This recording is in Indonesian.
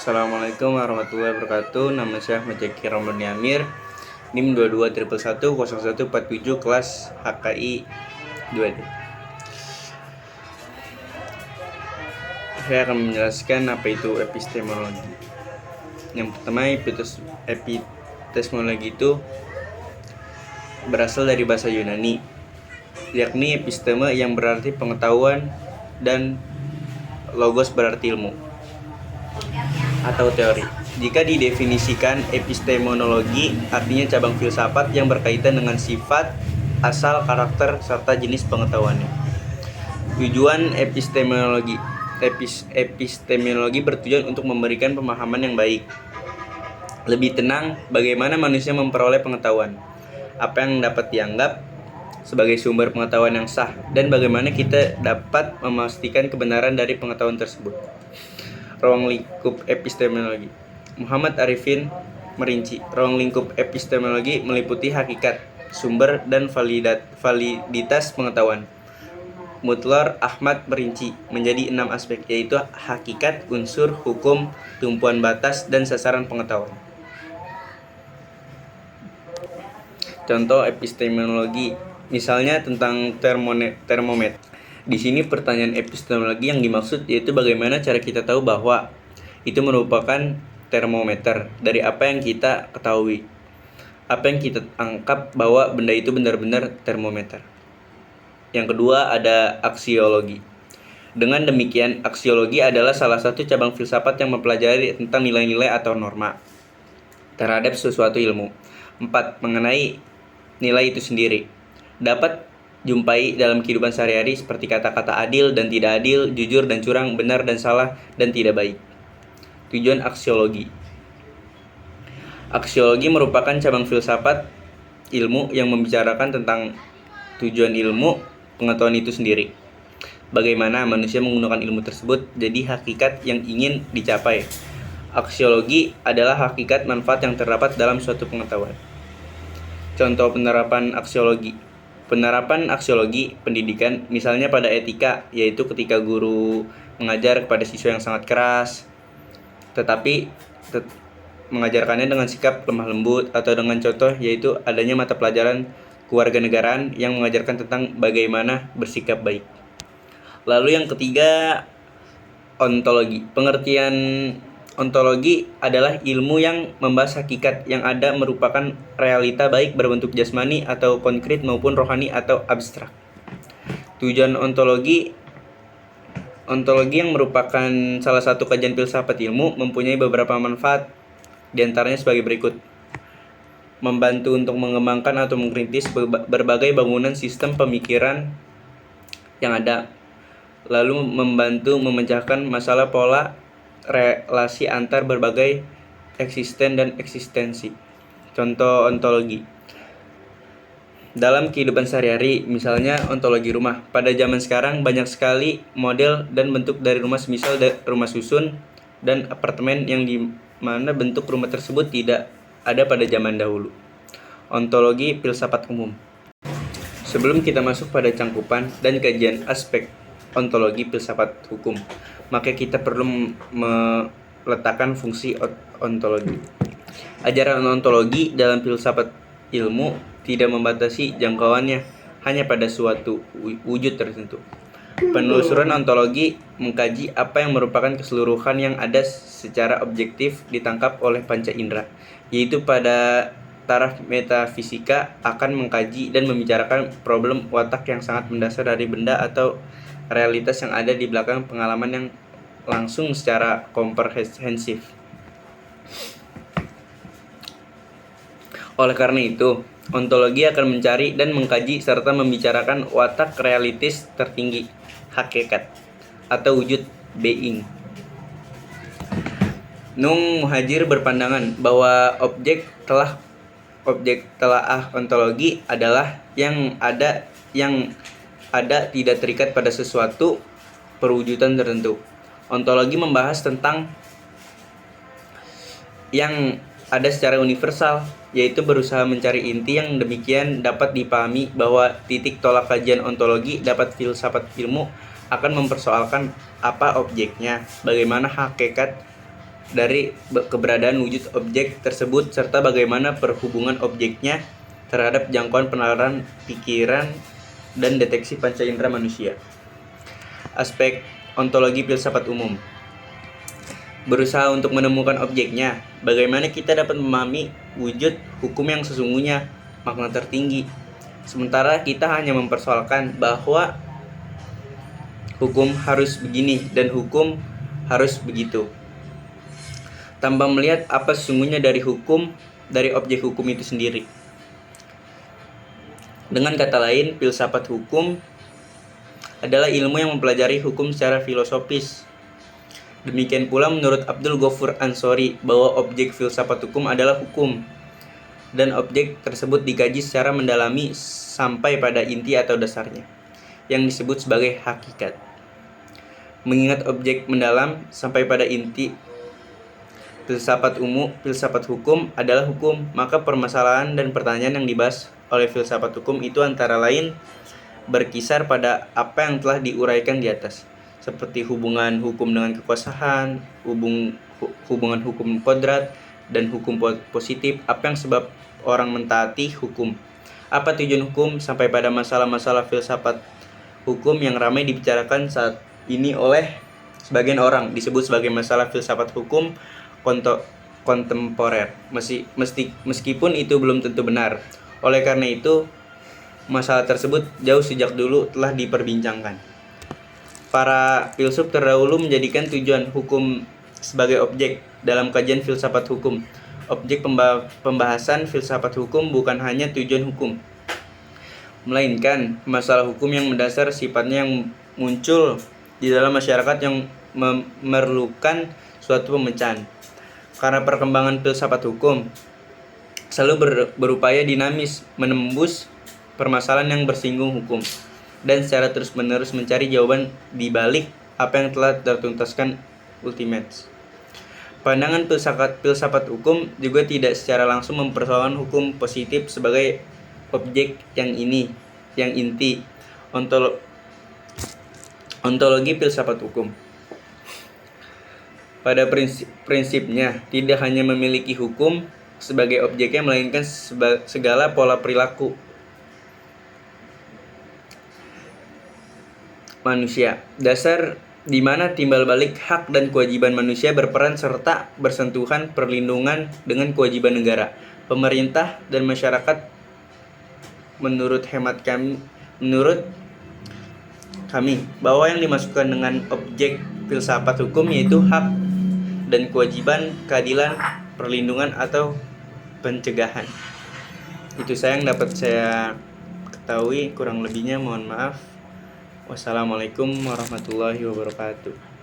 Assalamualaikum warahmatullahi wabarakatuh. Nama saya Ahmad Jakir Romani Amir, NIM 2211110147 kelas HKI 2D. Saya akan menjelaskan apa itu epistemologi. Yang pertama, epistemologi itu berasal dari bahasa Yunani, yakni episteme yang berarti pengetahuan dan logos berarti ilmu atau teori. Jika didefinisikan, epistemologi artinya cabang filsafat yang berkaitan dengan sifat, asal, karakter, serta jenis pengetahuannya. Tujuan epistemologi bertujuan untuk memberikan pemahaman yang baik, lebih tenang bagaimana manusia memperoleh pengetahuan, apa yang dapat dianggap sebagai sumber pengetahuan yang sah, dan bagaimana kita dapat memastikan kebenaran dari pengetahuan tersebut. Ruang lingkup epistemologi. Muhammad Arifin merinci, ruang lingkup epistemologi meliputi hakikat, sumber, dan validitas pengetahuan. Mutlar Ahmad merinci menjadi 6 aspek, yaitu hakikat, unsur, hukum, tumpuan batas, dan sasaran pengetahuan. Contoh epistemologi, misalnya tentang termometer. Di sini pertanyaan epistemologi yang dimaksud yaitu bagaimana cara kita tahu bahwa itu merupakan termometer dari apa yang kita ketahui, apa yang kita anggap bahwa benda itu benar-benar termometer. Yang kedua ada aksiologi. Dengan demikian, aksiologi adalah salah satu cabang filsafat yang mempelajari tentang nilai-nilai atau norma terhadap sesuatu ilmu. 4. Mengenai nilai itu sendiri. Dapat jumpai dalam kehidupan sehari-hari seperti kata-kata adil dan tidak adil, jujur dan curang, benar dan salah, dan tidak baik. Tujuan aksiologi. Aksiologi merupakan cabang filsafat ilmu yang membicarakan tentang tujuan ilmu pengetahuan itu sendiri. Bagaimana manusia menggunakan ilmu tersebut jadi hakikat yang ingin dicapai. Aksiologi adalah hakikat manfaat yang terdapat dalam suatu pengetahuan. Contoh penerapan aksiologi. Penerapan aksiologi pendidikan misalnya pada etika, yaitu ketika guru mengajar kepada siswa yang sangat keras, tetapi mengajarkannya dengan sikap lemah lembut, atau dengan contoh yaitu adanya mata pelajaran kewarganegaraan yang mengajarkan tentang bagaimana bersikap baik. Lalu yang ketiga, ontologi. Pengertian ontologi adalah ilmu yang membahas hakikat yang ada merupakan realita baik berbentuk jasmani atau konkret maupun rohani atau abstrak. Tujuan ontologi yang merupakan salah satu kajian filsafat ilmu mempunyai beberapa manfaat, diantaranya sebagai berikut. Membantu untuk mengembangkan atau mengkritis berbagai bangunan sistem pemikiran yang ada, lalu membantu memecahkan masalah pola relasi antar berbagai eksisten dan eksistensi. Contoh ontologi dalam kehidupan sehari-hari, misalnya ontologi rumah. Pada zaman sekarang banyak sekali model dan bentuk dari rumah, semisal rumah susun dan apartemen yang di mana bentuk rumah tersebut tidak ada pada zaman dahulu. Ontologi filsafat umum. Sebelum kita masuk pada cangkupan dan kajian aspek ontologi filsafat hukum, maka kita perlu meletakkan fungsi ontologi. Ajaran ontologi dalam filsafat ilmu tidak membatasi jangkauannya hanya pada suatu wujud tertentu. Penelusuran ontologi mengkaji apa yang merupakan keseluruhan yang ada secara objektif ditangkap oleh panca indera, yaitu pada taraf metafisika akan mengkaji dan membicarakan problem watak yang sangat mendasar dari benda atau realitas yang ada di belakang pengalaman yang langsung secara komprehensif. Oleh karena itu, ontologi akan mencari dan mengkaji serta membicarakan watak realitis tertinggi, hakikat, atau wujud being. Nung Muhajir berpandangan bahwa objek telaah ontologi adalah yang ada tidak terikat pada sesuatu perwujudan tertentu. Ontologi membahas tentang yang ada secara universal, yaitu berusaha mencari inti yang demikian dapat dipahami bahwa titik tolak kajian ontologi dapat filsafat ilmu akan mempersoalkan apa objeknya, bagaimana hakikat dari keberadaan wujud objek tersebut serta bagaimana perhubungan objeknya terhadap jangkauan penalaran pikiran dan deteksi panca indera manusia. Aspek ontologi filsafat umum berusaha untuk menemukan objeknya, bagaimana kita dapat memahami wujud hukum yang sesungguhnya, makna tertinggi. Sementara kita hanya mempersoalkan bahwa hukum harus begini dan hukum harus begitu, tanpa melihat apa sesungguhnya dari hukum, dari objek hukum itu sendiri. Dengan kata lain, filsafat hukum adalah ilmu yang mempelajari hukum secara filosofis. Demikian pula menurut Abdul Ghafur Ansori bahwa objek filsafat hukum adalah hukum, dan objek tersebut dikaji secara mendalami sampai pada inti atau dasarnya, yang disebut sebagai hakikat. Mengingat objek mendalam sampai pada inti filsafat hukum adalah hukum, maka permasalahan dan pertanyaan yang dibahas oleh filsafat hukum itu antara lain berkisar pada apa yang telah diuraikan di atas, seperti hubungan hukum dengan kekuasaan, hubungan hukum kodrat, dan hukum positif, apa yang sebab orang mentaati hukum, apa tujuan hukum, sampai pada masalah-masalah filsafat hukum yang ramai dibicarakan saat ini oleh sebagian orang disebut sebagai masalah filsafat hukum kontemporer, meskipun itu belum tentu benar. Oleh karena itu, masalah tersebut jauh sejak dulu telah diperbincangkan. Para filsuf terdahulu menjadikan tujuan hukum sebagai objek dalam kajian filsafat hukum. Objek pembahasan filsafat hukum bukan hanya tujuan hukum, melainkan masalah hukum yang mendasar sifatnya yang muncul di dalam masyarakat yang memerlukan suatu pemecahan. Karena perkembangan filsafat hukum selalu berupaya dinamis menembus permasalahan yang bersinggung hukum, dan secara terus-menerus mencari jawaban di balik apa yang telah tertuntaskan ultimates. Pandangan filsafat hukum juga tidak secara langsung mempersoalkan hukum positif sebagai objek yang inti. Ontologi filsafat hukum pada prinsipnya tidak hanya memiliki hukum sebagai objeknya, melainkan segala pola perilaku manusia, dasar di mana timbal balik hak dan kewajiban manusia berperan serta bersentuhan perlindungan dengan kewajiban negara, pemerintah, dan masyarakat. Menurut kami bahwa yang dimasukkan dengan objek filsafat hukum yaitu hak dan kewajiban, keadilan, perlindungan, atau pencegahan. Itu yang dapat saya ketahui, kurang lebihnya mohon maaf. Wassalamualaikum warahmatullahi wabarakatuh.